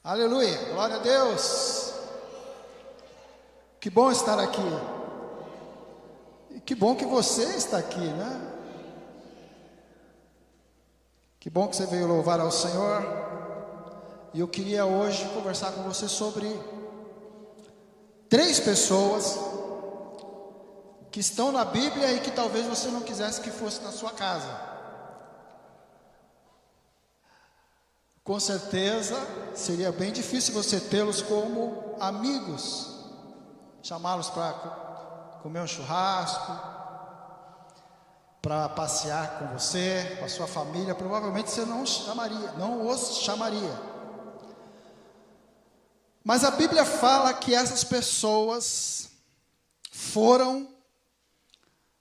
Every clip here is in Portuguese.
Aleluia, glória a Deus. Que bom estar aqui. E que bom que você está aqui, né? Que bom que você veio louvar ao Senhor. E eu queria hoje conversar com você sobre 3 pessoas que estão na Bíblia e que talvez você não quisesse que fosse na sua casa. Com certeza seria bem difícil você tê-los como amigos, chamá-los para comer um churrasco, para passear com você, com a sua família. Provavelmente você não os chamaria. Mas a Bíblia fala que essas pessoas foram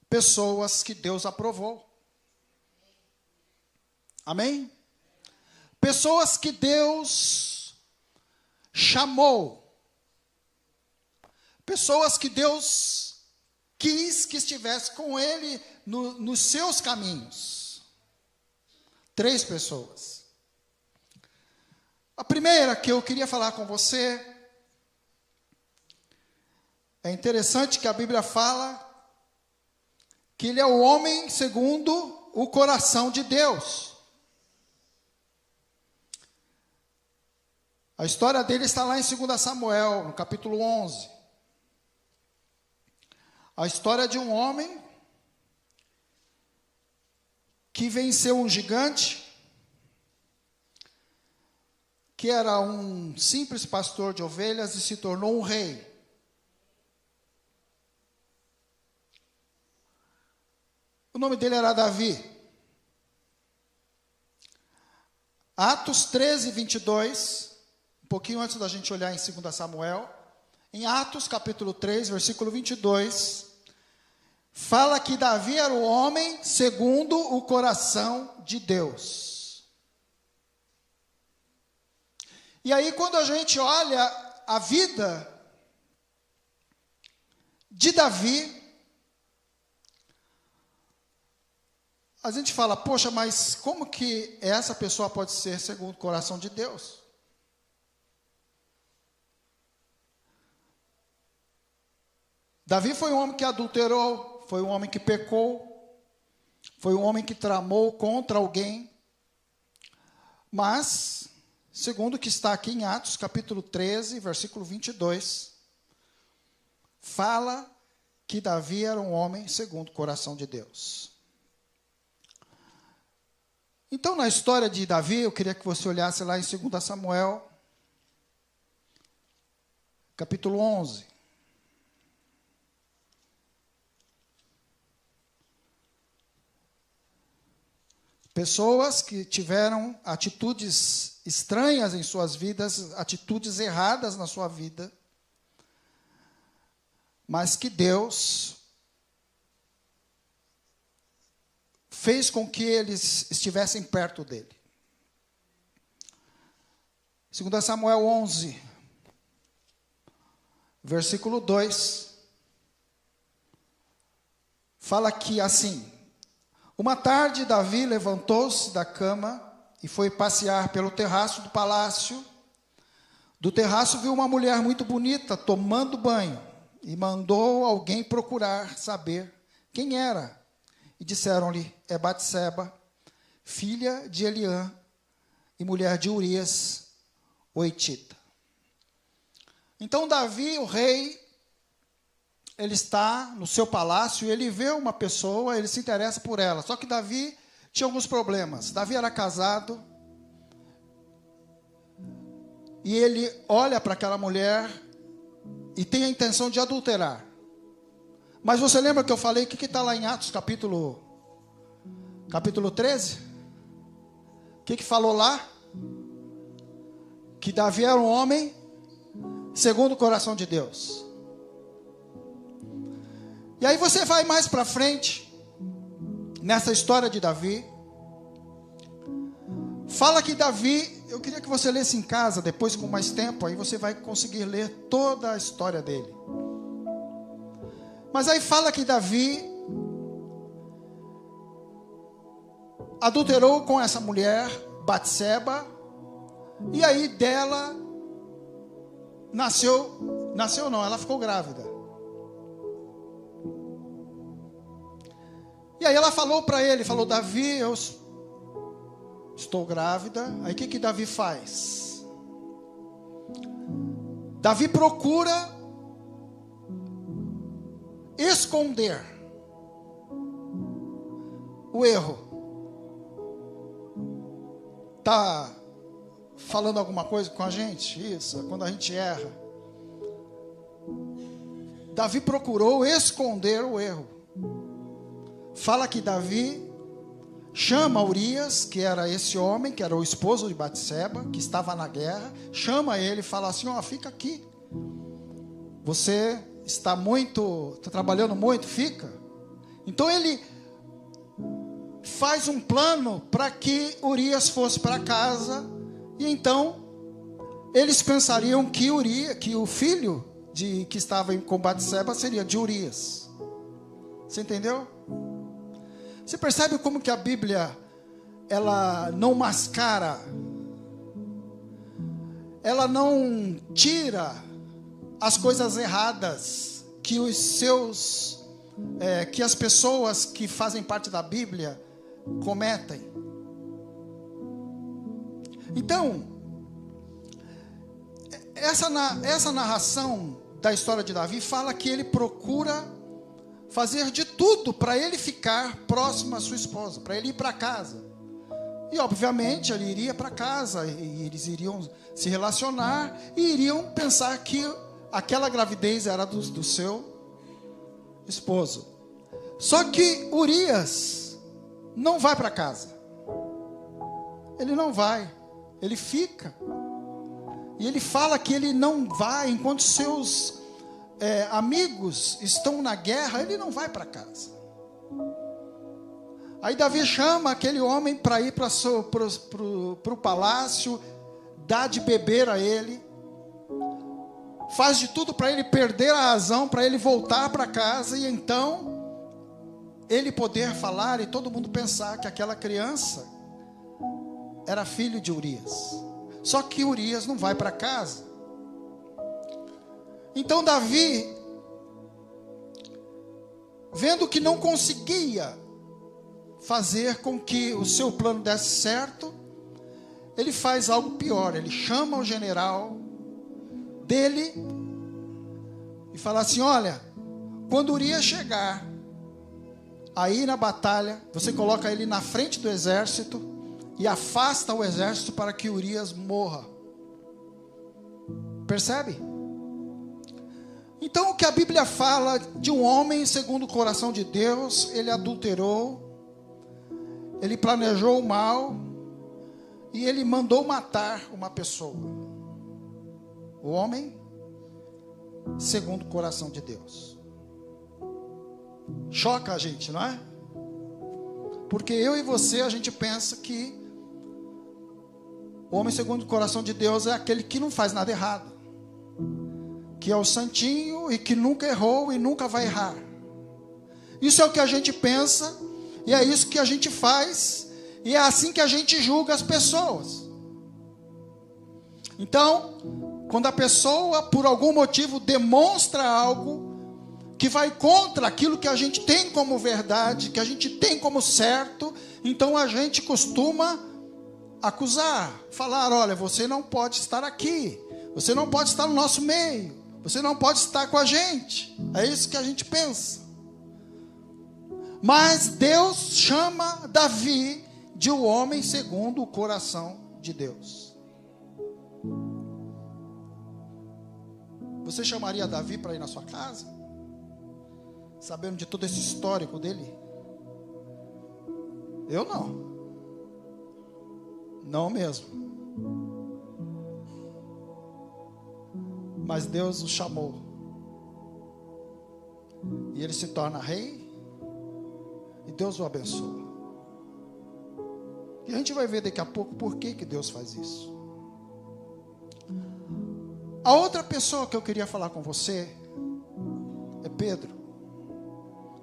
pessoas que Deus aprovou. Amém? Pessoas que Deus chamou. Pessoas que Deus quis que estivesse com Ele nos seus caminhos. 3 pessoas. A primeira que eu queria falar com você, é interessante que a Bíblia fala que ele é o homem segundo o coração de Deus. A história dele está lá em 2 Samuel, no capítulo 11. A história de um homem que venceu um gigante, que era um simples pastor de ovelhas e se tornou um rei. O nome dele era Davi. Atos 13, 22... um pouquinho antes da gente olhar em 2 Samuel, em Atos capítulo 3, versículo 22, fala que Davi era o homem segundo o coração de Deus. E aí quando a gente olha a vida de Davi, a gente fala, poxa, mas como que essa pessoa pode ser segundo o coração de Deus? Davi foi um homem que adulterou, foi um homem que pecou, foi um homem que tramou contra alguém. Mas, segundo o que está aqui em Atos, capítulo 13, versículo 22, fala que Davi era um homem segundo o coração de Deus. Então, na história de Davi, eu queria que você olhasse lá em 2 Samuel, capítulo 11. Pessoas que tiveram atitudes estranhas em suas vidas, atitudes erradas na sua vida, mas que Deus fez com que eles estivessem perto dele. 2 Samuel 11, versículo 2, fala que assim: uma tarde, Davi levantou-se da cama e foi passear pelo terraço do palácio. Do terraço viu uma mulher muito bonita tomando banho e mandou alguém procurar saber quem era. E disseram-lhe, é Batseba, filha de Eliã e mulher de Urias, o Hitita. Então Davi, o rei, ele está no seu palácio e ele vê uma pessoa, ele se interessa por ela. Só que Davi tinha alguns problemas. Davi era casado e ele olha para aquela mulher e tem a intenção de adulterar. Mas você lembra que eu falei, o que está lá em Atos capítulo 13? O que falou lá? Que Davi era um homem segundo o coração de Deus. E aí você vai mais para frente, nessa história de Davi, fala que Davi, eu queria que você lesse em casa, depois com mais tempo, aí você vai conseguir ler toda a história dele. Mas aí fala que Davi adulterou com essa mulher, Batseba, e aí dela nasceu não, ela ficou grávida. E aí ela falou para ele, falou: Davi, eu estou grávida. Aí o que Davi faz? Davi procura esconder o erro. Tá falando alguma coisa com a gente? Isso, quando a gente erra. Davi procurou esconder o erro. Fala que Davi chama Urias, que era esse homem, que era o esposo de Batseba, que estava na guerra, chama ele e fala assim: ó, fica aqui. Você está trabalhando muito, fica. Então ele faz um plano para que Urias fosse para casa, e então eles pensariam que o filho que estava com Batseba seria de Urias. Você entendeu? Você percebe como que a Bíblia, ela não mascara, ela não tira as coisas erradas que que as pessoas que fazem parte da Bíblia cometem. Então, essa narração da história de Davi fala que ele procura fazer de tudo para ele ficar próximo à sua esposa, para ele ir para casa. E obviamente ele iria para casa, e eles iriam se relacionar, e iriam pensar que aquela gravidez era do seu esposo. Só que Urias não vai para casa. Ele não vai, ele fica. E ele fala que ele não vai enquanto seus amigos estão na guerra, ele não vai para casa. Aí Davi chama aquele homem para ir para o palácio, dá de beber a ele, faz de tudo para ele perder a razão, para ele voltar para casa, e então ele poder falar e todo mundo pensar que aquela criança era filho de Urias. Só que Urias não vai para casa. Então Davi, vendo que não conseguia fazer com que o seu plano desse certo, ele faz algo pior. Ele chama o general dele e fala assim: olha, quando Urias chegar aí na batalha, você coloca ele na frente do exército e afasta o exército para que Urias morra. Percebe? Então o que a Bíblia fala de um homem segundo o coração de Deus, ele adulterou, ele planejou o mal, e ele mandou matar uma pessoa. O homem segundo o coração de Deus. Choca a gente, não é? Porque eu e você, a gente pensa que o homem segundo o coração de Deus é aquele que não faz nada errado, que é o santinho e que nunca errou e nunca vai errar. Isso é o que a gente pensa, e é isso que a gente faz, e é assim que a gente julga as pessoas. Então, quando a pessoa, por algum motivo, demonstra algo que vai contra aquilo que a gente tem como verdade, que a gente tem como certo, então a gente costuma acusar, falar: olha, você não pode estar aqui, você não pode estar no nosso meio, você não pode estar com a gente. É isso que a gente pensa. Mas Deus chama Davi de um homem segundo o coração de Deus. Você chamaria Davi para ir na sua casa, sabendo de todo esse histórico dele? Eu não. Não mesmo. Mas Deus o chamou, e ele se torna rei, e Deus o abençoa. E a gente vai ver daqui a pouco por que Deus faz isso. A outra pessoa que eu queria falar com você é Pedro.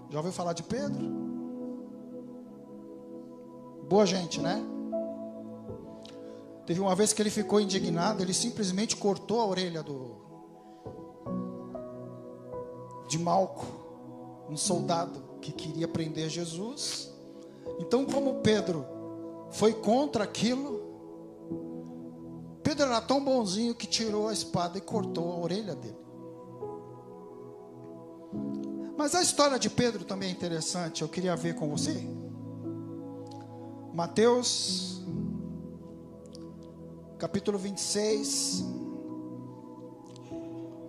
Já ouviu falar de Pedro? Boa gente, né? Teve uma vez que ele ficou indignado, ele simplesmente cortou a orelha de Malco, um soldado que queria prender Jesus. Então, como Pedro foi contra aquilo, Pedro era tão bonzinho que tirou a espada e cortou a orelha dele. Mas a história de Pedro também é interessante, eu queria ver com você. Mateus, capítulo 26,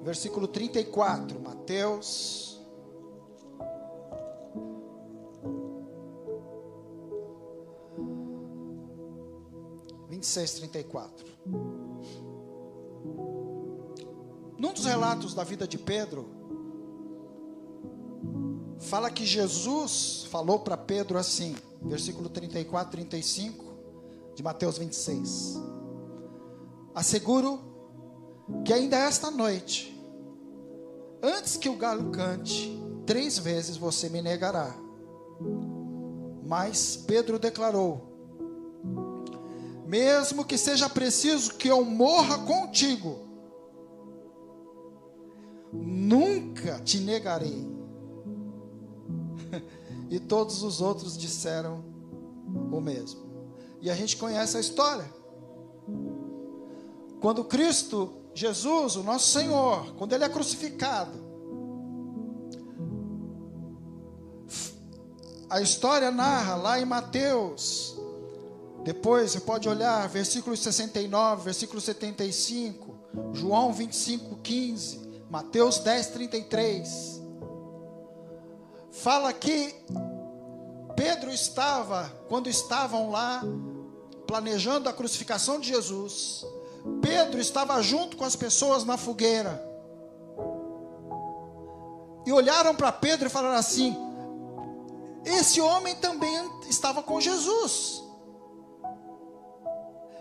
versículo 34. Mateus 26:34. Num dos relatos da vida de Pedro, fala que Jesus falou para Pedro assim, versículo 34, 35 de Mateus 26: asseguro que ainda esta noite, antes que o galo cante, 3 vezes você me negará. Mas Pedro declarou: mesmo que seja preciso que eu morra contigo, nunca te negarei. E todos os outros disseram o mesmo. E a gente conhece a história. Quando Cristo, Jesus, o nosso Senhor, quando Ele é crucificado, a história narra lá em Mateus. Depois você pode olhar versículos 69, versículo 75, João 25:15, Mateus 10:33. Fala que Pedro estava, quando estavam lá planejando a crucificação de Jesus, Pedro estava junto com as pessoas na fogueira. E olharam para Pedro e falaram assim: esse homem também estava com Jesus.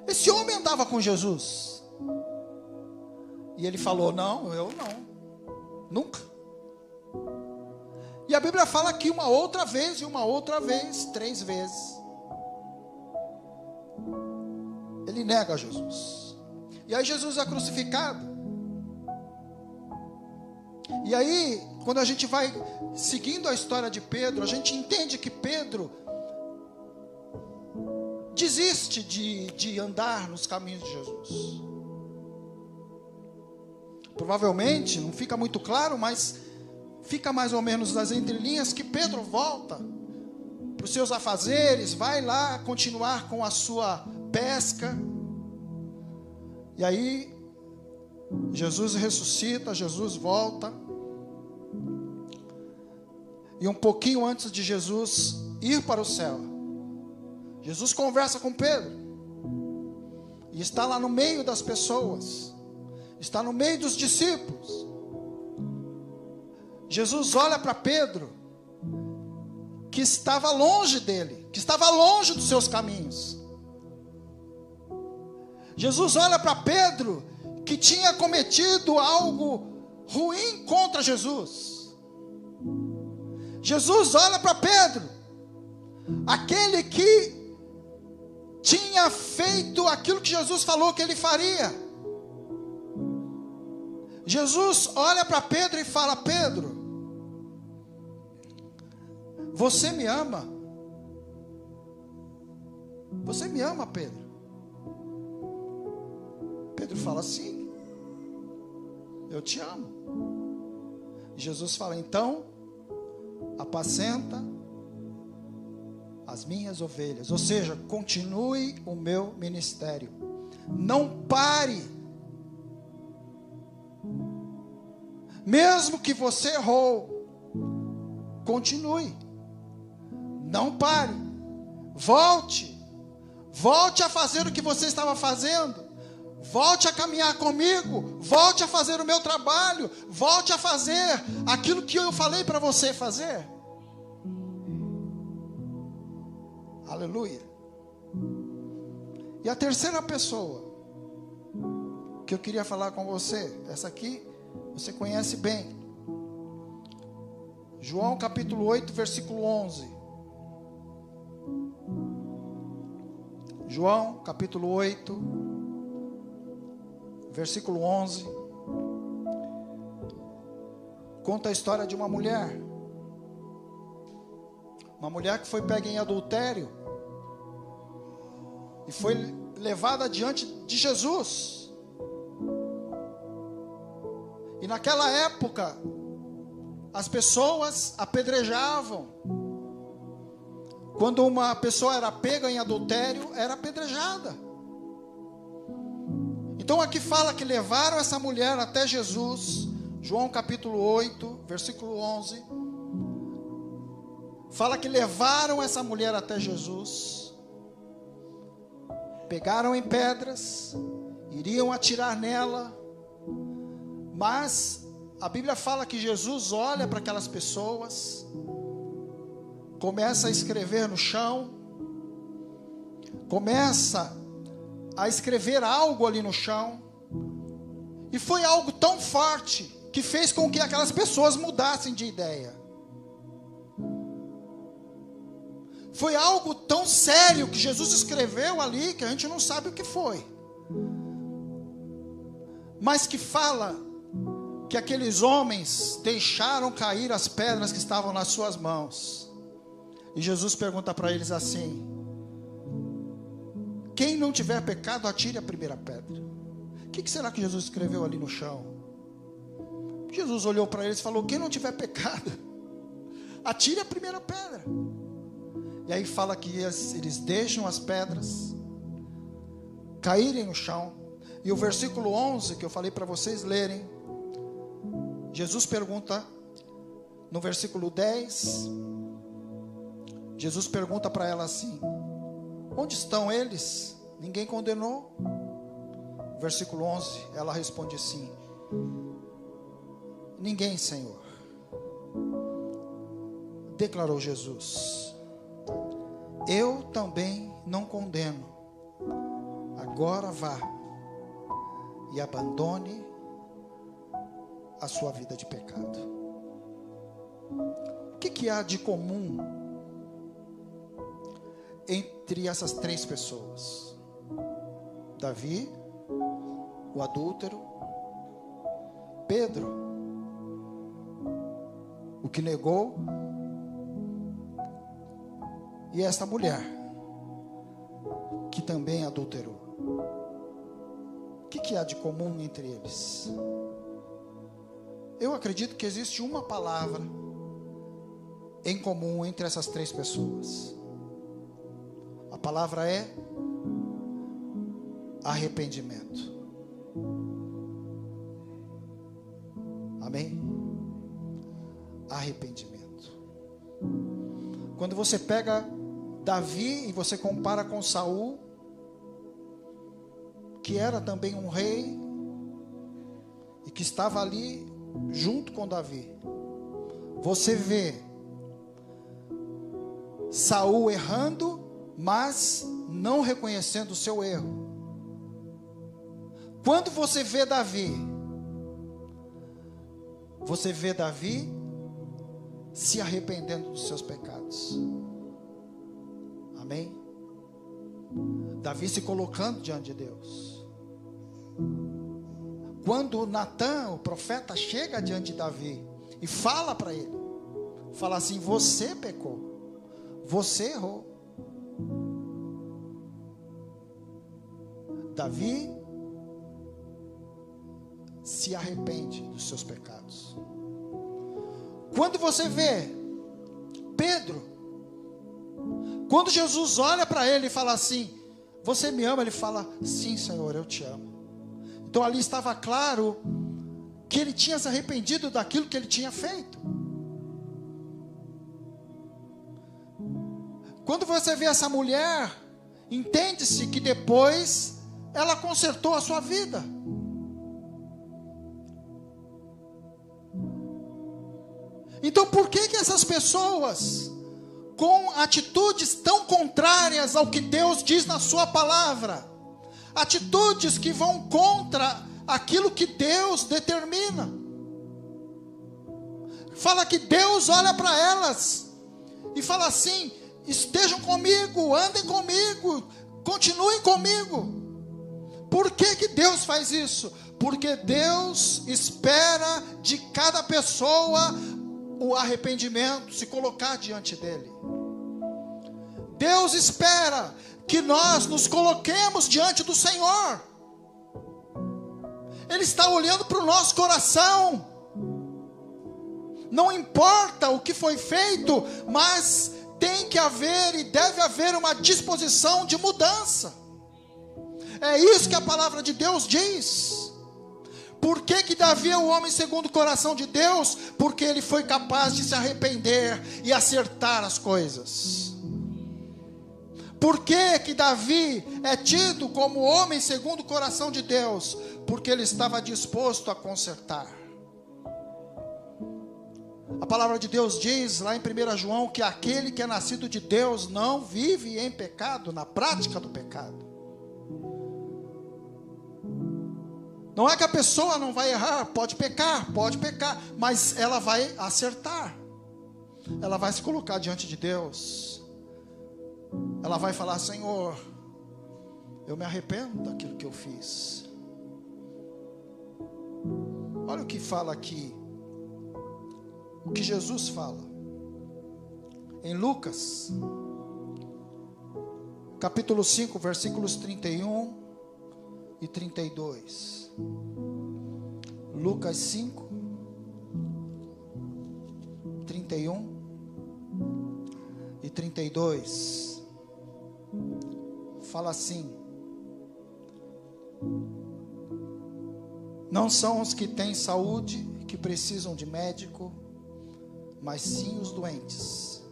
Esse homem andava com Jesus. E ele falou: não, eu não, nunca. E a Bíblia fala que uma outra vez, 3 vezes, ele nega Jesus. E aí Jesus é crucificado. E aí, quando a gente vai seguindo a história de Pedro, a gente entende que Pedro desiste de andar nos caminhos de Jesus. Provavelmente, não fica muito claro, mas fica mais ou menos nas entrelinhas que Pedro volta para os seus afazeres, vai lá continuar com a sua pesca. E aí, Jesus ressuscita, Jesus volta. E um pouquinho antes de Jesus ir para o céu, Jesus conversa com Pedro. E está lá no meio das pessoas, está no meio dos discípulos. Jesus olha para Pedro, que estava longe dele, que estava longe dos seus caminhos. Jesus olha para Pedro, que tinha cometido algo ruim contra Jesus. Jesus olha para Pedro, aquele que tinha feito aquilo que Jesus falou que ele faria. Jesus olha para Pedro e fala: Pedro, você me ama? Você me ama, Pedro? Pedro fala: sim, eu te amo. E Jesus fala: então, apacenta as minhas ovelhas. Ou seja, continue o meu ministério. Não pare. Mesmo que você errou, continue. Não pare. Volte. Volte a fazer o que você estava fazendo. Volte a caminhar comigo. Volte a fazer o meu trabalho. Volte a fazer aquilo que eu falei para você fazer. Aleluia. E a terceira pessoa que eu queria falar com você, essa aqui você conhece bem. João capítulo 8, versículo 11. João capítulo 8, versículo 11. conta a história de uma mulher. Uma mulher que foi pega em adultério e foi levada diante de Jesus. E naquela época, as pessoas apedrejavam. Quando uma pessoa era pega em adultério, era apedrejada. Então aqui fala que levaram essa mulher até Jesus. João capítulo 8, versículo 11. Fala que levaram essa mulher até Jesus. Pegaram em pedras, iriam atirar nela. Mas a Bíblia fala que Jesus olha para aquelas pessoas, começa a escrever no chão, começa a escrever algo ali no chão, e foi algo tão forte que fez com que aquelas pessoas mudassem de ideia. Foi algo tão sério que Jesus escreveu ali, que a gente não sabe o que foi, mas que fala que aqueles homens deixaram cair as pedras que estavam nas suas mãos. E Jesus pergunta para eles assim: quem não tiver pecado, atire a primeira pedra. O que será que Jesus escreveu ali no chão? Jesus olhou para eles e falou: quem não tiver pecado, atire a primeira pedra. E aí fala que eles deixam as pedras caírem no chão. E o versículo 11 que eu falei para vocês lerem, Jesus pergunta, no versículo 10, Jesus pergunta para ela assim: onde estão eles? Ninguém condenou? Versículo 11, ela responde assim: ninguém, Senhor. Declarou Jesus: eu também não condeno. Agora vá e abandone a sua vida de pecado. O que há de comum entre essas três pessoas? Davi, o adúltero, Pedro, o que negou, e esta mulher, que também adulterou. O que há de comum entre eles? Eu acredito que existe uma palavra em comum entre essas três pessoas. A palavra é arrependimento. Amém? Arrependimento. Quando você pega Davi e você compara com Saul, que era também um rei e que estava ali junto com Davi, você vê Saul errando, mas não reconhecendo o seu erro. Quando você vê Davi se arrependendo dos seus pecados. Amém? Davi se colocando diante de Deus. Quando Natã, o profeta, chega diante de Davi e fala para ele, fala assim: você pecou, você errou. Davi se arrepende dos seus pecados. Quando você vê Pedro, quando Jesus olha para ele e fala assim: você me ama? Ele fala: sim, Senhor, eu te amo. Então ali estava claro que ele tinha se arrependido daquilo que ele tinha feito. Quando você vê essa mulher, entende-se que depois ela consertou a sua vida. Então por que essas pessoas, com atitudes tão contrárias ao que Deus diz na sua palavra, atitudes que vão contra aquilo que Deus determina, fala que Deus olha para elas e fala assim: estejam comigo, andem comigo, continuem comigo. Por que Deus faz isso? Porque Deus espera de cada pessoa o arrependimento, se colocar diante dele. Deus espera que nós nos coloquemos diante do Senhor. Ele está olhando para o nosso coração. Não importa o que foi feito, mas tem que haver e deve haver uma disposição de mudança. É isso que a palavra de Deus diz. Por que Davi é o homem segundo o coração de Deus? Porque ele foi capaz de se arrepender e acertar as coisas. Por que Davi é tido como homem segundo o coração de Deus? Porque ele estava disposto a consertar. A palavra de Deus diz lá em 1 João que aquele que é nascido de Deus não vive em pecado, na prática do pecado. Não é que a pessoa não vai errar, pode pecar, mas ela vai acertar. Ela vai se colocar diante de Deus. Ela vai falar: Senhor, eu me arrependo daquilo que eu fiz. Olha o que fala aqui, o que Jesus fala em Lucas capítulo 5, versículos 31 e 32. Lucas 5, 31 e 32. Fala assim: não são os que têm saúde que precisam de médico, mas sim os doentes.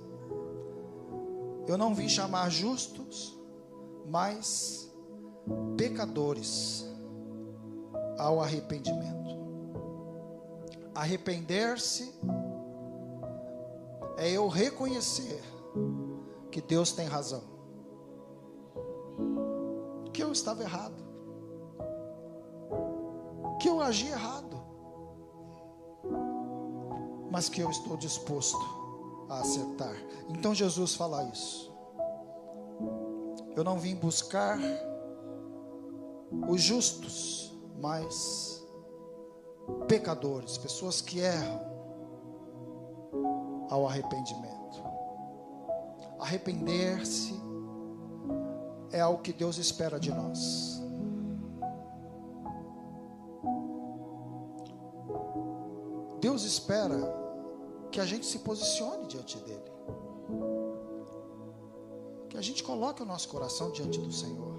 Eu não vim chamar justos, mas pecadores ao arrependimento. Arrepender-se é eu reconhecer que Deus tem razão, que eu estava errado, que eu agi errado, mas que eu estou disposto a acertar. Então Jesus fala isso: eu não vim buscar os justos, mas pecadores, pessoas que erram ao arrependimento. Arrepender-se é algo que Deus espera de nós. Deus espera que a gente se posicione diante dele, que a gente coloque o nosso coração diante do Senhor,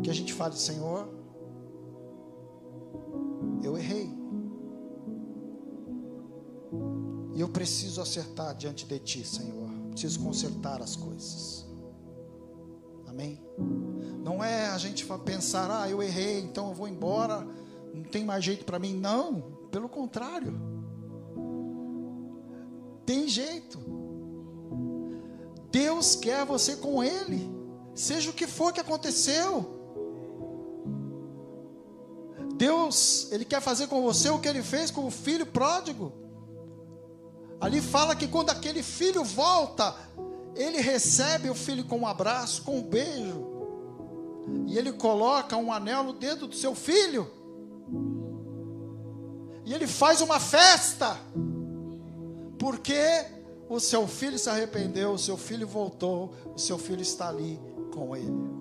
que a gente fale: Senhor, eu errei, e eu preciso acertar diante de Ti, Senhor. Preciso consertar as coisas. Amém? Não é a gente pensar: eu errei, então eu vou embora, não tem mais jeito para mim. Não, pelo contrário, tem jeito. Deus quer você com Ele, seja o que for que aconteceu. Deus, Ele quer fazer com você o que Ele fez com o filho pródigo. Ali fala que quando aquele filho volta, ele recebe o filho com um abraço, com um beijo, e ele coloca um anel no dedo do seu filho, e ele faz uma festa, porque o seu filho se arrependeu, o seu filho voltou, o seu filho está ali com ele.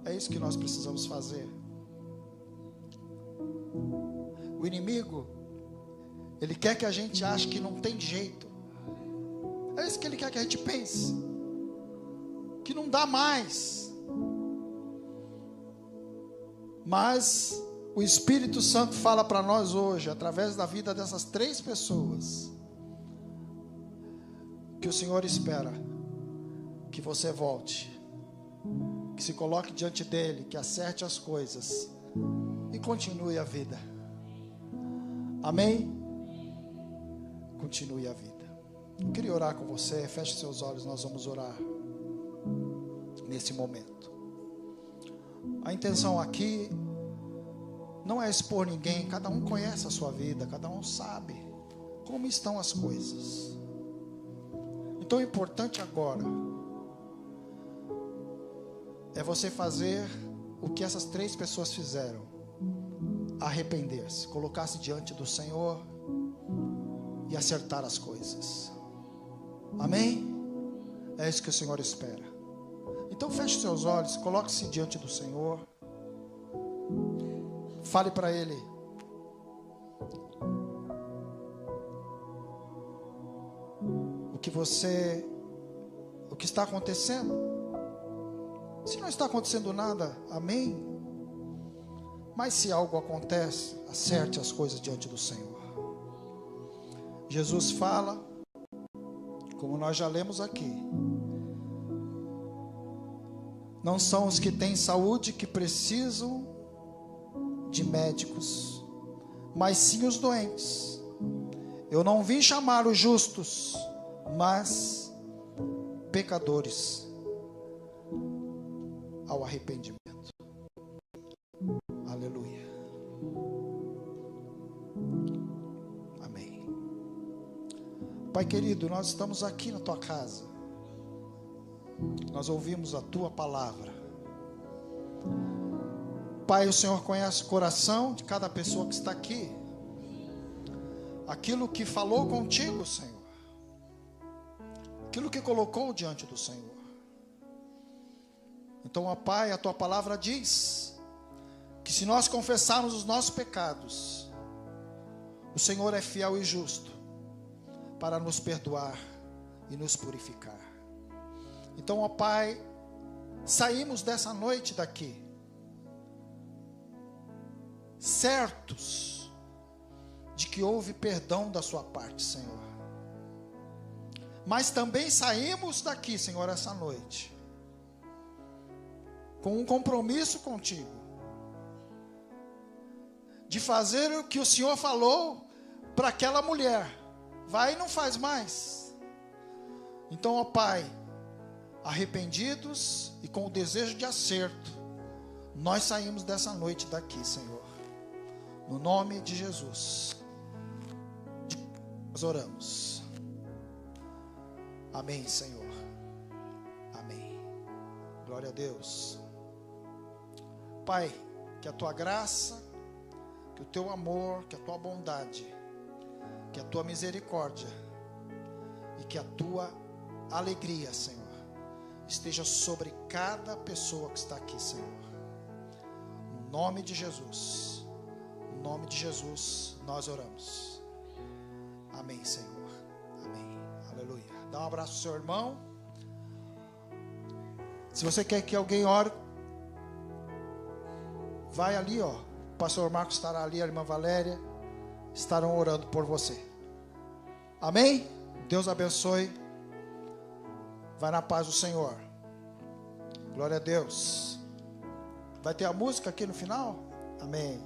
É isso que nós precisamos fazer. O inimigo, ele quer que a gente ache que não tem jeito. É isso que ele quer que a gente pense, que não dá mais. Mas o Espírito Santo fala para nós hoje, através da vida dessas 3 pessoas, que o Senhor espera que você volte, que se coloque diante dele, que acerte as coisas e continue a vida. Amém? Continue a vida. Eu queria orar com você. Feche seus olhos, nós vamos orar nesse momento. A intenção aqui não é expor ninguém. Cada um conhece a sua vida, cada um sabe como estão as coisas. Então o importante agora é você fazer o que essas 3 pessoas fizeram: arrepender-se, colocar-se diante do Senhor e acertar as coisas. Amém? É isso que o Senhor espera. Então feche seus olhos, coloque-se diante do Senhor, fale para Ele o que está acontecendo. Se não está acontecendo nada, amém. Mas se algo acontece, acerte as coisas diante do Senhor. Jesus fala, como nós já lemos aqui: não são os que têm saúde que precisam de médicos, mas sim os doentes. Eu não vim chamar os justos, mas pecadores ao arrependimento. Aleluia. Amém. Pai querido, nós estamos aqui na tua casa. Nós ouvimos a tua palavra. Pai, o Senhor conhece o coração de cada pessoa que está aqui. Aquilo que falou contigo, Senhor. Aquilo que colocou diante do Senhor. Então, ó Pai, a tua palavra diz que se nós confessarmos os nossos pecados, o Senhor é fiel e justo para nos perdoar e nos purificar. Então, ó Pai, saímos dessa noite daqui certos de que houve perdão da sua parte, Senhor. Mas também saímos daqui, Senhor, essa noite com um compromisso contigo, de fazer o que o Senhor falou para aquela mulher: vai e não faz mais. Então, ó Pai, arrependidos e com o desejo de acerto, nós saímos dessa noite daqui, Senhor, no nome de Jesus. Nós oramos. Amém, Senhor. Amém. Glória a Deus. Pai, que a tua graça, que o teu amor, que a tua bondade, que a tua misericórdia e que a tua alegria, Senhor, esteja sobre cada pessoa que está aqui, Senhor. No nome de Jesus. No nome de Jesus nós oramos. Amém, Senhor. Amém. Aleluia. Dá um abraço ao seu irmão. Se você quer que alguém ore, vai ali, ó. O pastor Marcos estará ali, a irmã Valéria estarão orando por você. Amém? Deus abençoe. Vai na paz do Senhor. Glória a Deus. Vai ter a música aqui no final? Amém.